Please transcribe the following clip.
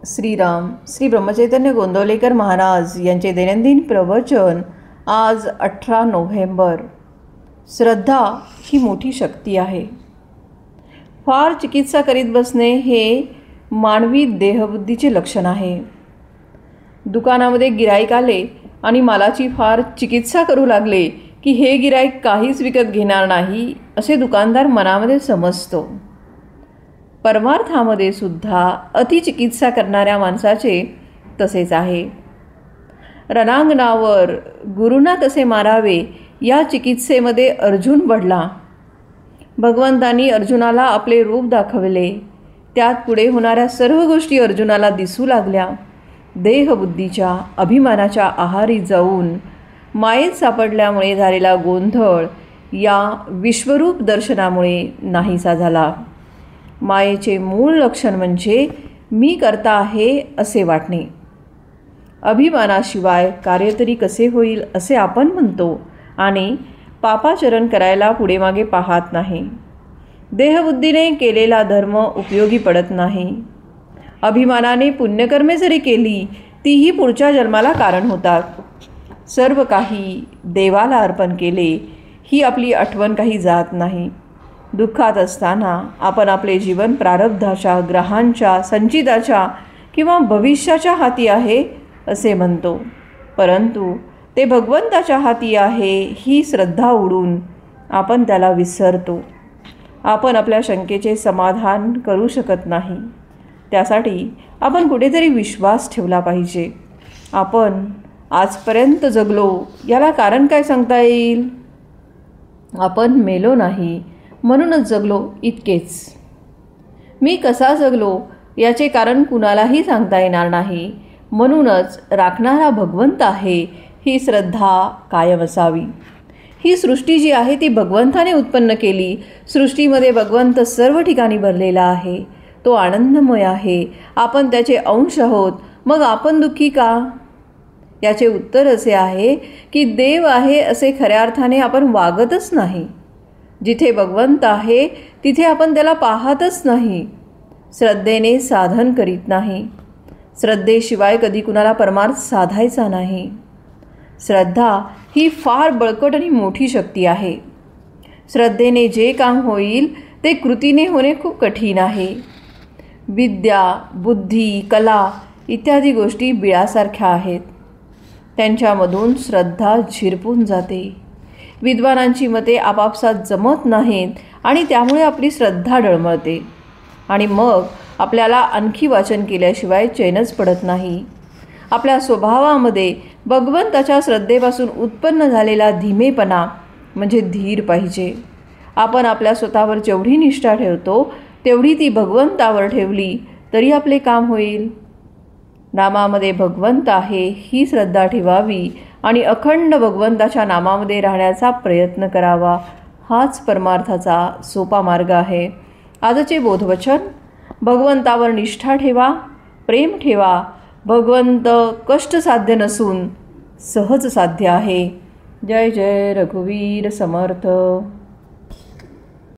श्रीराम श्री ब्रह्मचैतन्य गोंदवलेकर महाराज यांचे दैनंदिन प्रवचन आज 18 नोव्हेंबर। श्रद्धा ही मोठी शक्ती आहे। फार चिकित्सा करीत बसणे हे मानवी देहबुद्धीचे लक्षण आहे। दुकानामध्ये गिराईक आले आणि मालाची फार चिकित्सा करू लागले की हे गिराईक काहीच विकत घेणार नाही असे दुकानदार मनामध्ये समजतो। परमार्थामध्ये सुद्धा अतिचिकित्सा करणाऱ्या माणसाचे तसेच आहे। रणांगणावर गुरुना कसे मारावे या चिकित्सेमध्ये अर्जुन बडला। भगवंतांनी अर्जुनाला आपले रूप दाखवले, त्यात पुढे होणाऱ्या सर्व गोष्टी अर्जुनाला दिसू लागल्या। देहबुद्धीच्या अभिमानाच्या आहारी जाऊन मायेत सापडल्यामुळे झालेला गोंधळ या विश्वरूप दर्शनामुळे नाहीसा झाला। मायेचे मूळ लक्षण म्हणजे मी करता आहे असे वाटणे। अभिमानाशिवाय कार्य तरी कसे होईल असे आपण म्हणतो आणि पापाचरण करायला पुढे मागे पाहत नाही। देहबुद्धीने केलेला धर्म उपयोगी पडत नाही। अभिमानाने पुण्यकर्मे जरी केली तीही पुढच्या जन्माला कारण होतात। सर्व काही देवाला अर्पण केले ही आपली आठवण काही जात नाही। दुःखात असताना आपण आपले जीवन प्रारब्धाच्या, ग्रहांच्या, संचिताच्या किंवा भविष्याच्या हाती आहे असे म्हणतो, परंतु ते भगवंताच्या हाती आहे ही श्रद्धा उडून आपण त्याला विसरतो। आपण आपल्या शंकेचे समाधान करू शकत नाही, त्यासाठी आपण कुठेतरी विश्वास ठेवला पाहिजे। आपण आजपर्यंत जगलो याला कारण काय सांगता येईल? आपण मेलो नाही म्हणूनच जगलो इतकेच। मी कसा जगलो याचे कारण कुणालाही सांगता येणार नाही, म्हणूनच राखणारा भगवंत आहे ही श्रद्धा कायम असावी। ही सृष्टी जी आहे ती भगवंताने उत्पन्न केली। सृष्टीमध्ये भगवंत सर्व ठिकाणी भरलेला आहे, तो आनंदमय आहे, आपण त्याचे अंश आहोत, मग आपण दुःखी का? याचे उत्तर असे आहे की देव आहे असे खऱ्या अर्थाने आपण वागतच नाही। जिथे भगवंत आहे तिथे आपण त्याला पाहतच नाही, श्रद्धेने साधन करीत नाही। श्रद्धेशिवाय कधी कुणाला परमार्थ साधायचा नाही। श्रद्धा ही फार बळकट आणि मोठी शक्ती आहे। श्रद्धेने जे काम होईल ते कृतीने होणे खूप कठीण आहे। विद्या, बुद्धी, कला इत्यादी गोष्टी बिळासारख्या आहेत, त्यांच्यामधून श्रद्धा झिरपून जाते। विद्वानांची मते आपापसात जमत नाहीत आणि त्यामुळे आपली श्रद्धा डळमळते आणि मग आपल्याला आणखी वाचन केल्याशिवाय चैनच पडत नाही। आपल्या स्वभावामध्ये भगवंताच्या श्रद्धेपासून उत्पन्न झालेला धीमेपणा म्हणजे धीर पाहिजे। आपण आपल्या स्वतःवर जेवढी निष्ठा ठेवतो तेवढी ती भगवंतावर ठेवली तरी आपले काम होईल। नामामध्ये भगवंत आहे ही श्रद्धा ठेवावी आणि अखंड भगवंताच्या नामामध्ये राहण्याचा प्रयत्न करावा, हाच परमार्थाचा सोपा मार्ग आहे। आजचे बोधवचन: भगवंतावर निष्ठा ठेवा, प्रेम ठेवा। भगवंत कष्टसाध्य नसून सहज साध्य आहे। जय जय रघुवीर समर्थ।